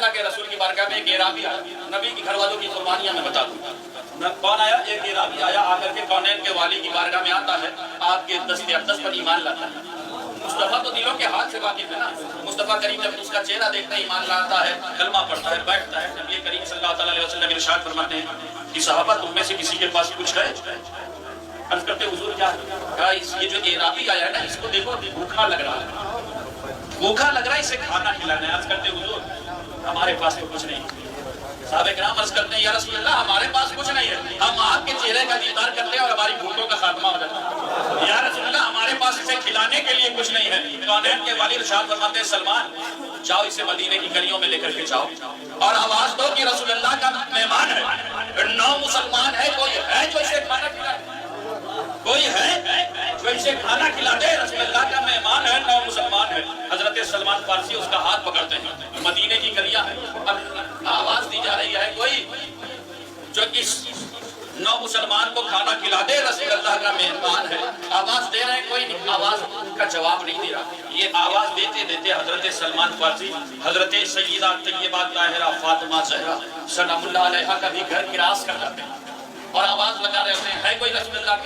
اللہ کے رسول کی بارگاہ میں ایک اعرابی آیا، نبی کی گھر والوں کی قربانیاں میں بتا دوں۔ کون آیا؟ ایک اعرابی آیا، آ کر کے کونین کے والی کی بارگاہ میں آتا ہے، آپ کے دست اقدس پر ایمان لاتا ہے۔ مصطفیٰ تو دلوں کے حال سے واقف ہے نا، مصطفیٰ کریم جب اس کا چہرہ دیکھتا ہے ایمان لاتا ہے، کلمہ پڑھتا ہے، بیٹھتا ہے، نبی کریم صلی اللہ علیہ وسلم ارشاد فرماتے ہیں کہ صحابہ تم میں سے کسی کے پاس کچھ ہے؟ عرض کرتے حضور کیا ہے؟ کہا یہ جو اعرابی آیا ہے نا، اس کو دیکھو بھوکا لگ رہا ہے، بھوکا لگ رہا ہے، اسے کھانا کھلانا ہے۔ عرض کرتے حضور ہمارے پاس تو کچھ نہیں۔ صحابہ کرام عرض کرتے ہیں یا رسول اللہ ہمارے پاس کچھ نہیں ہے، ہم آپ کے چہرے کا دیدار کرتے ہیں اور ہماری بھوکوں کا خاتمہ ہو جاتا ہے۔ یا رسول اللہ ہمارے پاس اسے کھلانے کے لیے کچھ نہیں ہے۔ کونین کے والی ارشاد فرماتے ہیں سلمان جاؤ اسے مدینے کی گلیوں میں لے کر کے جاؤ اور آواز دو کہ رسول اللہ کا مہمان ہے، 9 مسلمان ہے، کوئی ہے جو اسے کھانا کھلائے، کوئی ہے جو اسے کھانا کھلا دے، رسول اللہ کا مہمان ہے، 9 مسلمان ہے۔ حضرت سلمان فارسی اس کا ہاتھ پکڑتے ہیں، مدینے کی گلیاں ہیں، اب آواز دی جا رہی ہے کوئی جو اس 9 مسلمان کو کھانا کھلا دے، رسول اللہ کا مہمان ہے۔ آواز دے رہے ہیں، کوئی نہیں، آواز کا جواب نہیں دے رہا۔ یہ آواز دیتے دیتے حضرت سلمان فارسی حضرت سیدہ طیبہ طاہرہ فاطمہ زہرا سلام اللہ علیہا کا بھی گھر کراس کر جاتے ہیں اور آواز لگا رہے ہوتے ہیں ہے کوئی رسول اللہ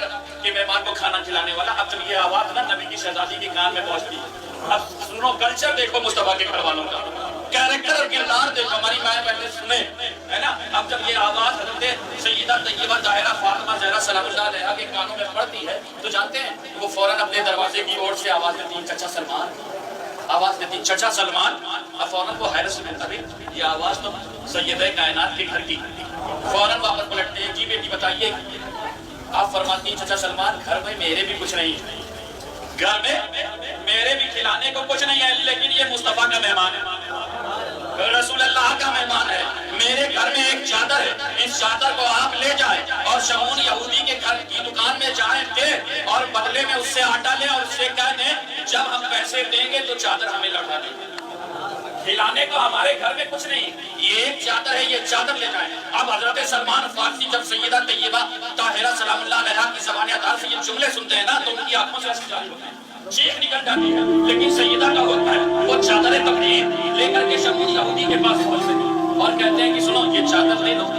کے مہمان کو کھانا کھلانے والا۔ اب جب یہ آواز نا نبی کی شہزادی کے کان میں پہنچتی ہے، اب سنو کلچر دیکھو مصطفیٰ کے گھر والوں کا، کیریکٹر اور کردار دیکھو، ہماری مائیں بہنیں سنے ہے نا۔ اب جب یہ آواز حضرت سیدہ طیبہ طاہرہ فاطمہ زہرا سلام اللہ علیہا کے کانوں میں پڑتی ہے تو جانتے ہیں وہ فوراً اپنے دروازے کی اور سے آواز دیتی ہیں چچا سلمان، آواز دیتی ہیں چچا سلمان۔ اب فوراً وہ حیرت سے ملتا ہے یہ آواز تو سیدہ کائنات کے گھر کی۔ فوراً واپس پلٹتے ہیں جی بیٹی بتائیے۔ آپ فرماتی ہیں چچا سلمان گھر میں میرے بھی کچھ نہیں ہے، گھر میں میرے بھی کھلانے کو کچھ نہیں ہے، لیکن یہ مصطفیٰ کا مہمان ہے، رسول اللہ کا مہمان ہے، میرے گھر میں ایک چادر ہے، اس چادر کو آپ لے جائیں اور شمعون یہودی کے گھر کی دکان میں جائیں دے اور بدلے میں اس سے آٹا لیں اور اس سے کہہ دیں جب ہم پیسے دیں گے تو چادر ہمیں لوٹا دیں گے، کھلانے کو ہمارے گھر میں کچھ نہیں، یہ ایک چادر ہے، یہ چادر لے جائیں۔ اب حضرت سلمان فارسی جب سیدہ طیبہ طاہرہ سلام اللہ علیہا کی زبان عطا سے یہ جملے سنتے ہیں نا تو ان کی آنکھوں سے آنسو جاری ہوتے ہیں، چیخ نکل جاتی ہے، لیکن سیدہ کا ہوتا ہے وہ چادر تقریر لے کر کے شمعون یہودی کے پاس پہنچتے ہیں اور کہتے ہیں کہ سنو یہ چادر لے لو،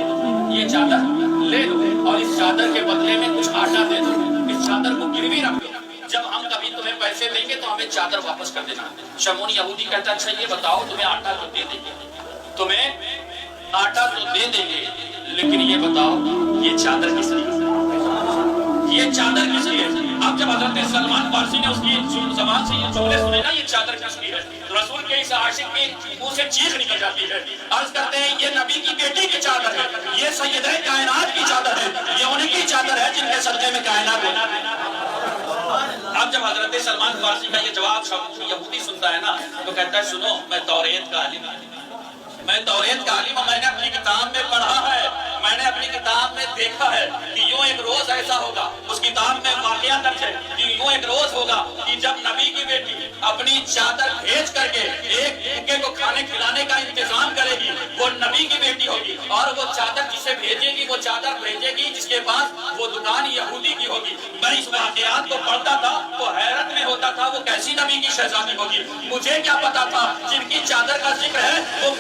یہ چادر لے لو اور اس چادر کے بدلے میں کچھ آٹا دے دو، اس چادر کو گروی رکھ دو، جب ہم کبھی تمہیں پیسے دیں گے تو ہمیں چادر واپس کر دینا۔ شمعون یہودی کہتا ہے اچھا یہ بتاؤ تمہیں آٹا تو دے دیں گے، تمہیں آٹا تو دے دیں گے، لیکن یہ بتاؤ یہ چادر کس لیے، یہ چادر کس لیے؟ اب جب حضرت سلمان فارسی نے اس کی زبان سے یہ جملے سنے نا یہ چادر کس لیے ہے، رسول کے اس عاشق کے منہ سے چیخ نکل جاتی ہے، عرض کرتے ہیں یہ نبی کی بیٹی کی چادر ہے، یہ سیدہ کائنات کی چادر ہے، یہ ان کی چادر ہے جن کے صدقے میں کائنات ہے۔ اب جب حضرت سلمان فارسی کا یہ جواب یہودی سنتا ہے نا تو کہتا ہے سنو میں توریت کا عالم ہوں، میں توریت کا عالم ہوں، میں نے اپنی کتاب میں پڑھا ہے، میں نے اپنی کتاب میں دیکھا ہے کہ یوں ایک روز ایسا ہوگا، اس کتاب میں واقعہ درج ہے کہ یوں ایک روز ہوگا کہ جب نبی کی بیٹی اپنی چادر بھیج کر کے ایک بھوکے کو کھانے کھلانے کا انتظام کرے گی، وہ نبی کی بیٹی ہوگی اور وہ چادر جسے بھیجے گی وہ چادر بھیجے گی جس کے پاس وہ دکان یہودی کی ہوگی۔ میں اس واقعات کو پڑھتا تھا وہ حیرت میں ہوتا تھا وہ کیسی نبی کی شہزادی ہوگی، مجھے کیا پتا تھا جن کی چادر کا ذکر ہے وہ